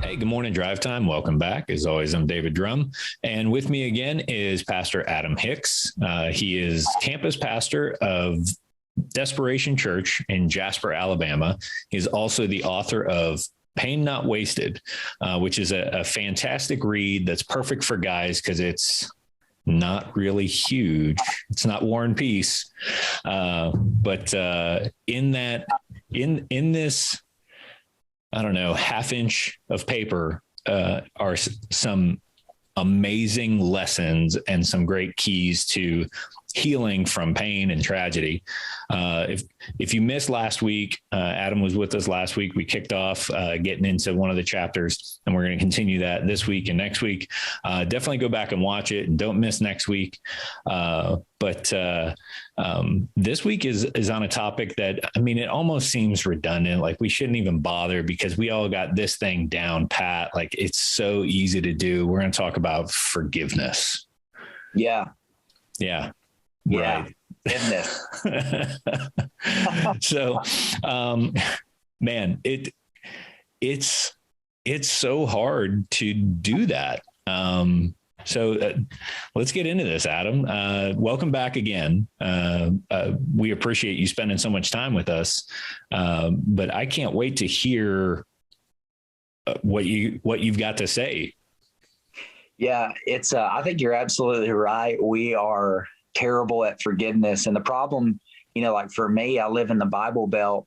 Hey, good morning, Drivetime. Welcome back. As always, I'm David Drum. And with me again is Pastor Adam Hicks. He is campus pastor of Desperation Church in Jasper, Alabama. He's also the author of Pain Not Wasted, which is a fantastic read that's perfect for guys because it's not really huge. It's not War and Peace. But in this, I don't know, half inch of paper are some amazing lessons and some great keys to healing from pain and tragedy. If you missed last week, Adam was with us last week. We kicked off getting into one of the chapters, and we're going to continue that this week and next week. Definitely go back and watch it, and don't miss next week. But this week is on a topic that, I mean, it almost seems redundant. Like we shouldn't even bother because we all got this thing down pat. Like it's so easy to do. We're going to talk about forgiveness. Yeah. Right. Goodness. So, man, it's so hard to do that. So let's get into this, Adam. Welcome back again. We appreciate you spending so much time with us. But I can't wait to hear what you've got to say. Yeah, it's I think you're absolutely right. We are terrible at forgiveness. And the problem, like for me, I live in the Bible Belt.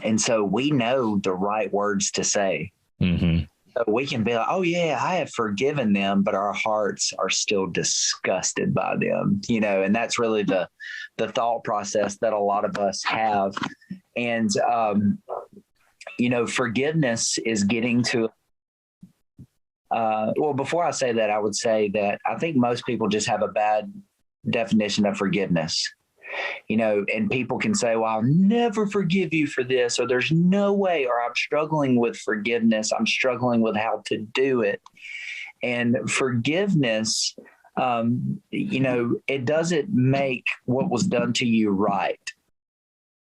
And so we know the right words to say. Mm-hmm. So we can be like, oh yeah, I have forgiven them, but our hearts are still disgusted by them, and that's really the thought process that a lot of us have. And, forgiveness is getting to, well, before I say that, I would say that I think most people just have a bad definition of forgiveness, and people can say, well, I'll never forgive you for this, or there's no way, or I'm struggling with forgiveness. I'm struggling with how to do it. And forgiveness, it doesn't make what was done to you right.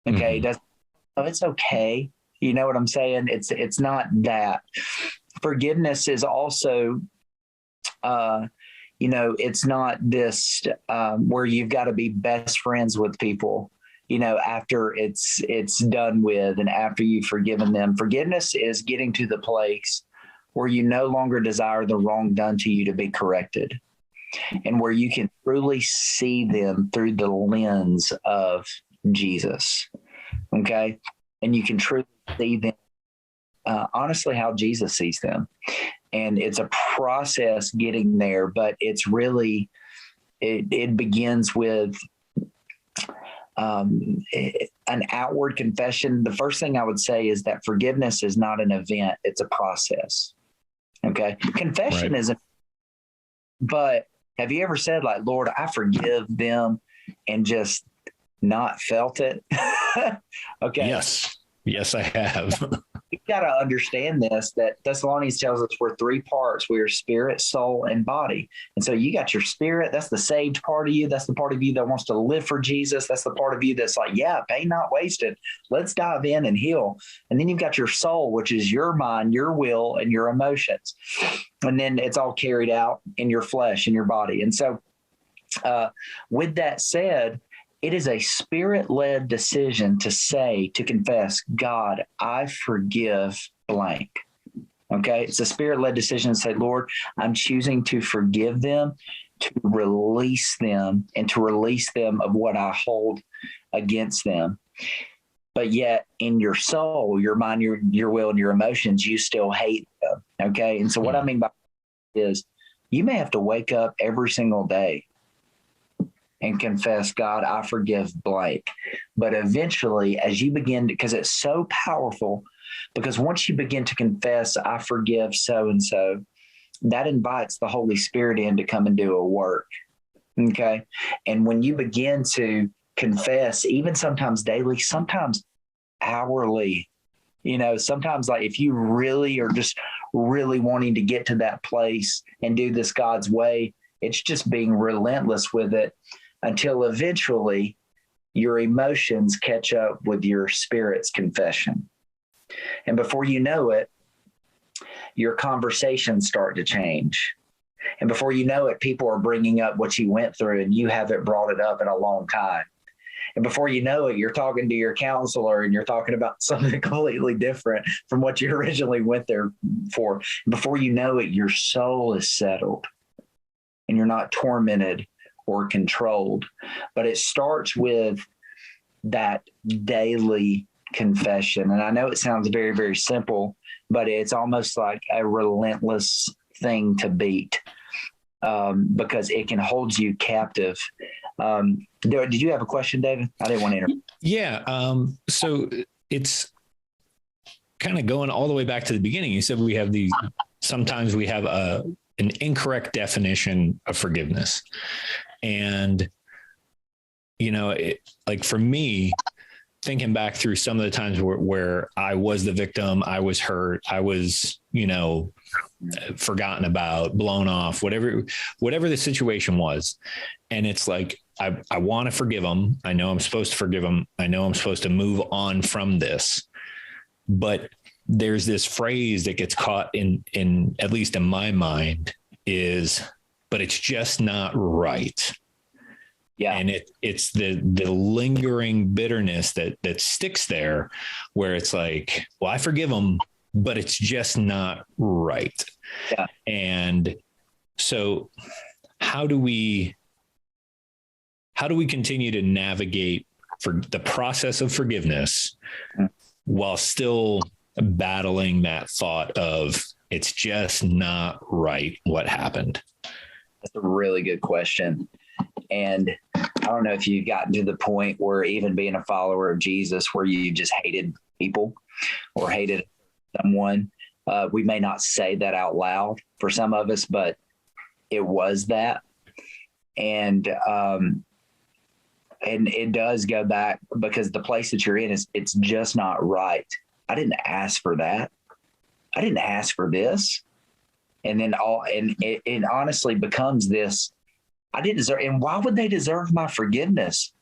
Okay. Mm-hmm. It's okay. You know what I'm saying? It's not that. Forgiveness is also, it's not this where you've got to be best friends with people, after it's done with and after you've forgiven them. Forgiveness is getting to the place where you no longer desire the wrong done to you to be corrected, and where you can truly see them through the lens of Jesus. Okay. And you can truly see them honestly how Jesus sees them. And it's a process getting there, but it's really, it begins with an outward confession. The first thing I would say is that forgiveness is not an event, it's a process. Okay. Confession isn't, but have you ever said like, Lord, I forgive them, and just not felt it? Okay. Yes, I have. You've got to understand this, that Thessalonians tells us we're three parts. We are spirit, soul, and body. And so you got your spirit. That's the saved part of you. That's the part of you that wants to live for Jesus. That's the part of you that's like, yeah, pain not wasted. Let's dive in and heal. And then you've got your soul, which is your mind, your will, and your emotions. And then it's all carried out in your flesh and your body. And so with that said, it is a spirit-led decision to confess, God, I forgive blank. Okay. It's a spirit-led decision to say, Lord, I'm choosing to forgive them, to release them, and to release them of what I hold against them. But yet in your soul, your mind, your will, and your emotions, you still hate them. Okay. And so what I mean by is you may have to wake up every single day and confess, God, I forgive blank. But eventually, as you begin to, because it's so powerful, because once you begin to confess, I forgive so-and-so, that invites the Holy Spirit in to come and do a work. Okay. And when you begin to confess, even sometimes daily, sometimes hourly, sometimes like if you really are just really wanting to get to that place and do this God's way, it's just being relentless with it until eventually your emotions catch up with your spirit's confession. And before you know it, your conversations start to change. And before you know it, people are bringing up what you went through and you haven't brought it up in a long time. And before you know it, you're talking to your counselor and you're talking about something completely different from what you originally went there for. And before you know it, your soul is settled and you're not tormented or controlled. But it starts with that daily confession. And I know it sounds very, very simple, but it's almost like a relentless thing to beat, because it can hold you captive. Did you have a question, David? I didn't want to interrupt. Yeah. So it's kind of going all the way back to the beginning. You said sometimes we have an incorrect definition of forgiveness. And, like for me, thinking back through some of the times where I was the victim, I was hurt, I was, forgotten about, blown off, whatever the situation was. And it's like, I want to forgive them. I know I'm supposed to forgive them. I know I'm supposed to move on from this, but there's this phrase that gets caught in, at least in my mind, but it's just not right. Yeah. And it's the lingering bitterness that sticks there, where it's like, well, I forgive them, but it's just not right. Yeah. And so how do we continue to navigate for the process of forgiveness while still battling that thought of it's just not right what happened? That's a really good question. And I don't know if you've gotten to the point where, even being a follower of Jesus, where you just hated people or hated someone. We may not say that out loud for some of us, but it was that. And it does go back, because the place that you're in it's just not right. I didn't ask for that. I didn't ask for this. And then it honestly becomes this, I didn't deserve, and why would they deserve my forgiveness?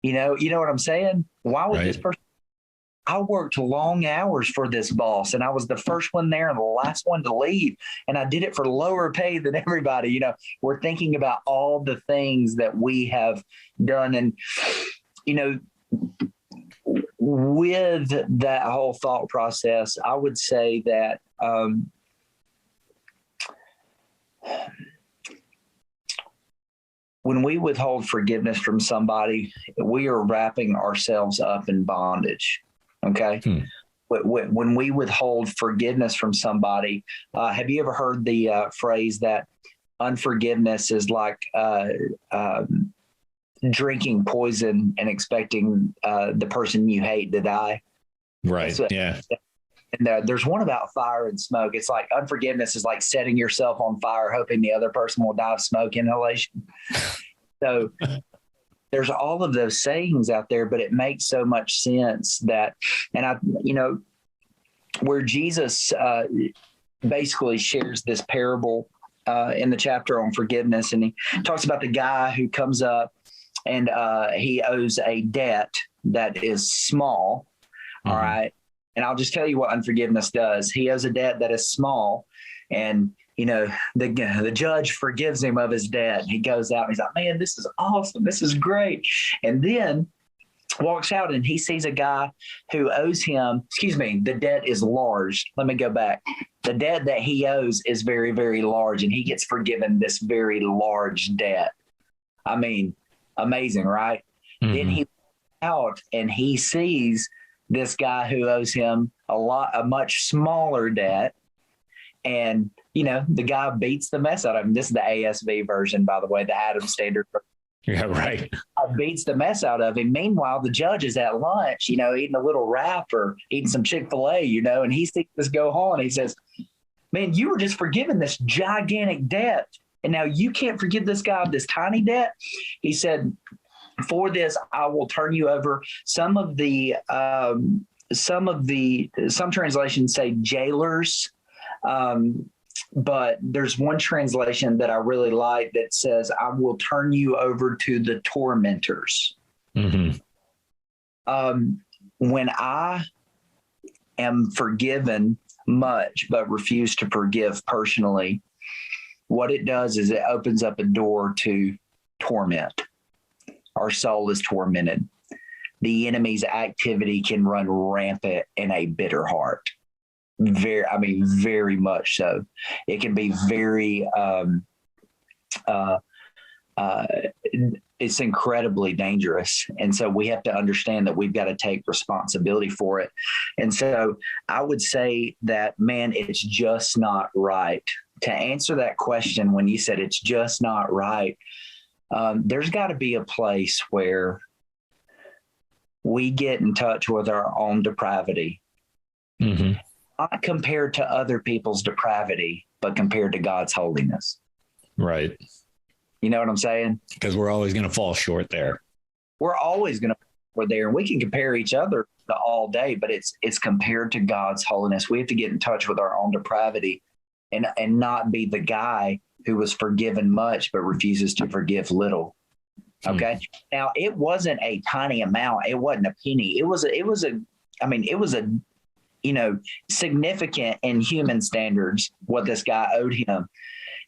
You know what I'm saying? Why would this person? I worked long hours for this boss, and I was the first one there and the last one to leave. And I did it for lower pay than everybody. We're thinking about all the things that we have done. And, with that whole thought process, I would say that, when we withhold forgiveness from somebody, we are wrapping ourselves up in bondage. Okay. When we withhold forgiveness from somebody, have you ever heard the phrase that unforgiveness is like drinking poison and expecting the person you hate to die? Right. Yeah. And there's one about fire and smoke. It's like unforgiveness is like setting yourself on fire, hoping the other person will die of smoke inhalation. So there's all of those sayings out there, but it makes so much sense that, and where Jesus basically shares this parable in the chapter on forgiveness. And he talks about the guy who comes up and he owes a debt that is small. Mm-hmm. All right. And I'll just tell you what unforgiveness does. He owes a debt that is small, and the judge forgives him of his debt. He goes out and he's like, man, this is awesome. This is great. And then walks out and he sees a guy who owes him, the debt is large. Let me go back. The debt that he owes is very, very large, and he gets forgiven this very large debt. I mean, amazing, right? Mm-hmm. Then he walks out and he sees this guy who owes him a much smaller debt. And, the guy beats the mess out of him. This is the ASV version, by the way, the Adam Standard version. Yeah, right. Beats the mess out of him. Meanwhile, the judge is at lunch, eating a little wrap or eating some Chick-fil-A, and he sees this go on. He says, man, you were just forgiven this gigantic debt, and now you can't forgive this guy of this tiny debt. He said, for this, I will turn you over. Some translations say jailers. But there's one translation that I really like that says, I will turn you over to the tormentors. Mm-hmm. When I am forgiven much, but refuse to forgive personally, what it does is it opens up a door to torment. Our soul is tormented. The enemy's activity can run rampant in a bitter heart. Very much so. It can be very, it's incredibly dangerous. And so we have to understand that we've got to take responsibility for it. And so I would say that, man, it's just not right. To answer that question, when you said it's just not right, there's got to be a place where we get in touch with our own depravity, not compared to other people's depravity, but compared to God's holiness. Right. You know what I'm saying? Because we're always going to fall short there. We're always going to fall there, and we can compare each other all day, but it's compared to God's holiness. We have to get in touch with our own depravity and not be the guy who was forgiven much, but refuses to forgive little. Okay. Now, it wasn't a tiny amount. It wasn't a penny. It was significant in human standards what this guy owed him.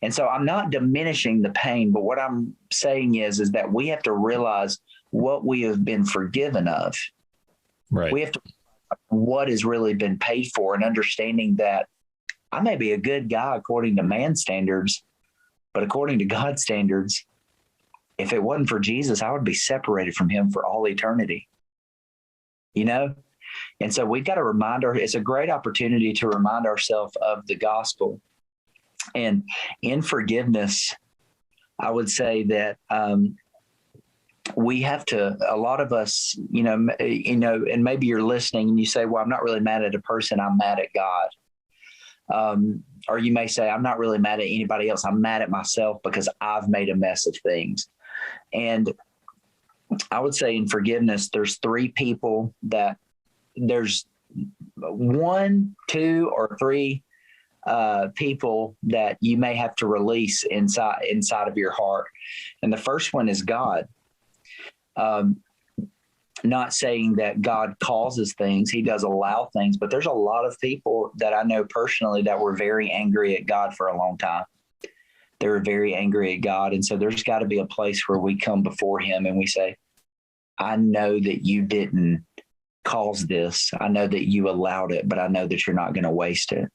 And so I'm not diminishing the pain, but what I'm saying is that we have to realize what we have been forgiven of. Right. We have to what has really been paid for, and understanding that I may be a good guy according to man's standards, but according to God's standards, if it wasn't for Jesus, I would be separated from him for all eternity. You know? And so we've got to it's a great opportunity to remind ourselves of the gospel. And in forgiveness, I would say that we have to, a lot of us, and maybe you're listening and you say, well, I'm not really mad at a person, I'm mad at God. Or you may say, I'm not really mad at anybody else, I'm mad at myself because I've made a mess of things. And I would say in forgiveness, there's three people that there's one, two, or three people that you may have to release inside of your heart. And the first one is God. Not saying that God causes things, he does allow things, but there's a lot of people that I know personally that were very angry at God for a long time. They were very angry at God. And so there's got to be a place where we come before him and we say, I know that you didn't cause this. I know that you allowed it, but I know that you're not going to waste it.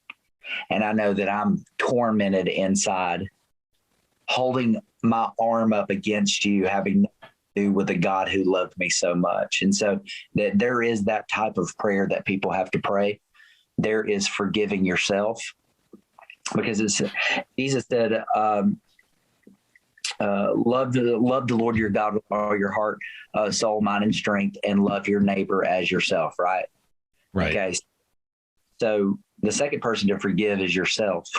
And I know that I'm tormented inside, holding my arm up against you, having nothing to do with the God who loved me so much. And so that there is that type of prayer that people have to pray. There is forgiving yourself, because Jesus said, love the Lord your God with all your heart, soul, mind, and strength, and love your neighbor as yourself. Right. Right. Okay. So the second person to forgive is yourself.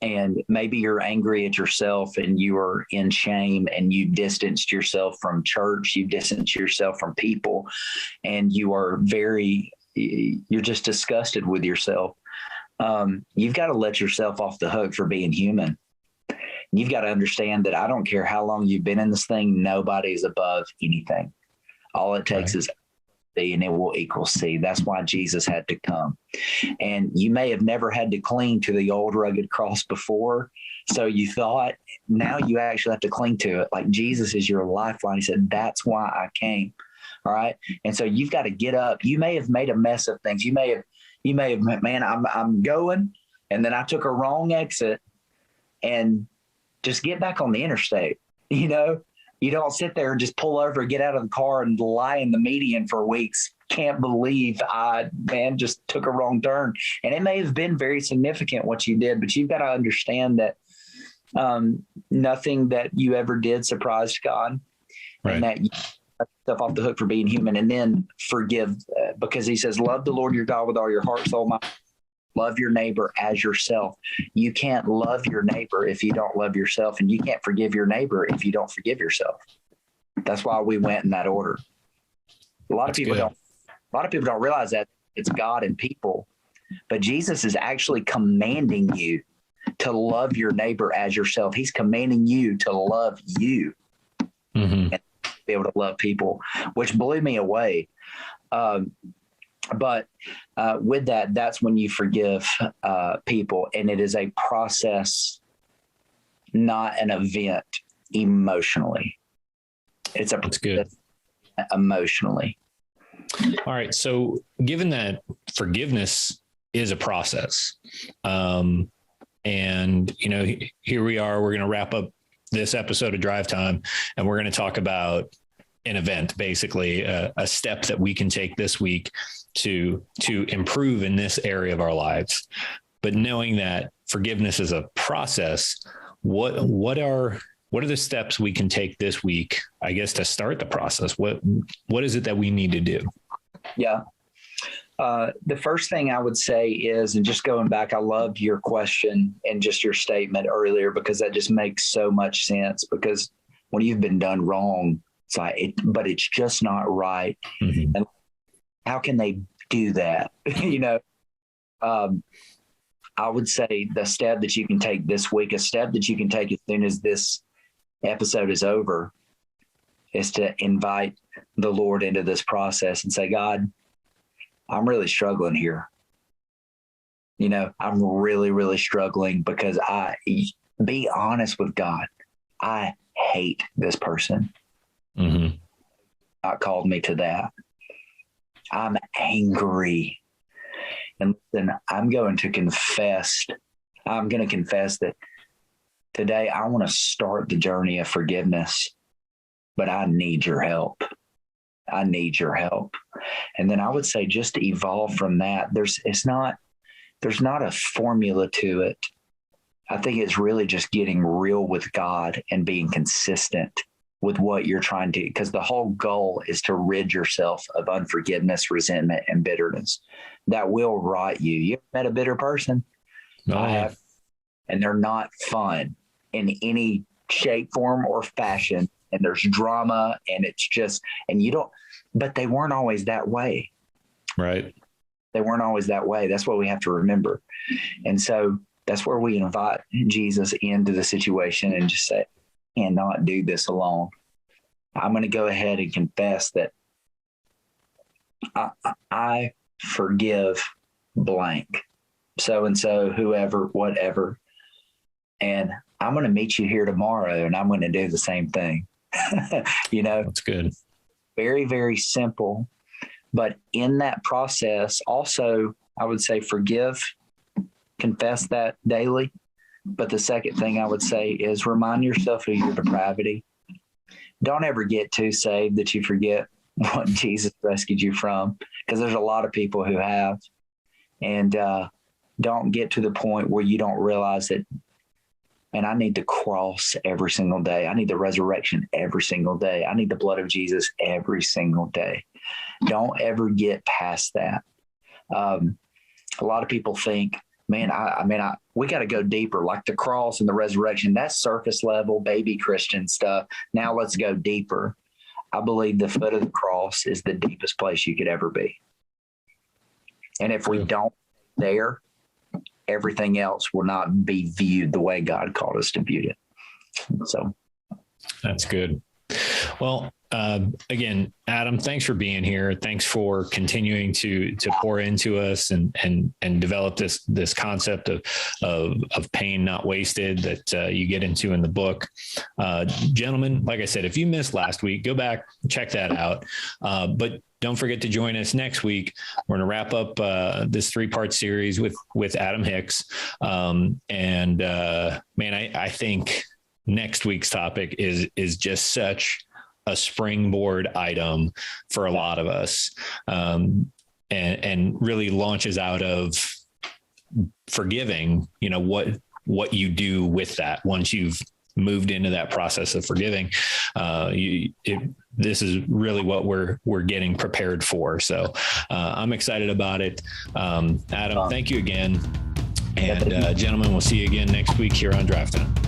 And maybe you're angry at yourself and you are in shame and you distanced yourself from church, you distanced yourself from people, and you're just disgusted with yourself. You've got to let yourself off the hook for being human. You've got to understand that I don't care how long you've been in this thing, nobody's above anything. All it takes is B, and it will equal C. That's why Jesus had to come. And you may have never had to cling to the old rugged cross before. So you thought, now you actually have to cling to it. Like Jesus is your lifeline. He said, that's why I came. All right. And so you've got to get up. You may have made a mess of things. You may have, man, I'm going, and then I took a wrong exit, and just get back on the interstate. You don't sit there and just pull over, get out of the car, and lie in the median for weeks. Can't believe I just took a wrong turn. And it may have been very significant what you did, but you've got to understand that nothing that you ever did surprised God. Right. And that you cut yourself off the hook for being human. And then forgive, because he says, love the Lord your God with all your heart, soul, mind. Love your neighbor as yourself. You can't love your neighbor if you don't love yourself, and you can't forgive your neighbor if you don't forgive yourself. That's why we went in that order. A lot of people don't realize that it's God and people, but Jesus is actually commanding you to love your neighbor as yourself. He's commanding you to love you and be able to love people, which blew me away. But with that, that's when you forgive people. And it is a process, not an event emotionally. It's a That's good. Emotionally. All right. So given that forgiveness is a process, and, here we are, we're going to wrap up this episode of Drive Time, and we're going to talk about an event, basically a step that we can take this week to improve in this area of our lives. But knowing that forgiveness is a process, what are the steps we can take this week, I guess, to start the process? What is it that we need to do? Yeah. The first thing I would say is, and just going back, I love your question and just your statement earlier, because that just makes so much sense. Because when you've been done wrong, it's like, but it's just not right. Mm-hmm. And how can they do that? I would say the step that you can take this week, a step that you can take as soon as this episode is over, is to invite the Lord into this process and say, God, I'm really struggling here. I'm really, really struggling, because be honest with God. I hate this person. Mm-hmm. God called me to that. I'm angry. And then I'm going to confess that today I want to start the journey of forgiveness, but I need your help. I need your help. And then I would say, just to evolve from that, there's not a formula to it. I think it's really just getting real with God and being consistent with what you're trying to, because the whole goal is to rid yourself of unforgiveness, resentment, and bitterness that will rot you. You ever met a bitter person? Oh, I have, and they're not fun in any shape, form, or fashion. And there's drama, and it's just, but they weren't always that way. Right. They weren't always that way. That's what we have to remember. And so that's where we invite Jesus into the situation and just say, I cannot do this alone. I'm going to go ahead and confess that I forgive blank, so-and-so, whoever, whatever. And I'm going to meet you here tomorrow, and I'm going to do the same thing. That's good. Very, very simple. But in that process, also, I would say forgive, confess that daily. But the second thing I would say is remind yourself of your depravity. Don't ever get too saved that you forget what Jesus rescued you from, because there's a lot of people who have. And don't get to the point where you don't realize that, and I need the cross every single day. I need the resurrection every single day. I need the blood of Jesus every single day. Don't ever get past that. A lot of people think, man, we got to go deeper, like the cross and the resurrection. That's surface level, baby Christian stuff. Now let's go deeper. I believe the foot of the cross is the deepest place you could ever be. And if we don't there, everything else will not be viewed the way God called us to view it. So that's good. Well, again, Adam, thanks for being here. Thanks for continuing to pour into us and develop this concept of pain not wasted that you get into in the book. Gentlemen, like I said, if you missed last week, go back, check that out. But don't forget to join us next week. We're going to wrap up this 3-part series with Adam Hicks. I think next week's topic is just such a springboard item for a lot of us, and really launches out of forgiving, what you do with that once you've moved into that process of forgiving. This is really what we're getting prepared for. So I'm excited about it. Adam, thank you again. And gentlemen, we'll see you again next week here on Drivetime.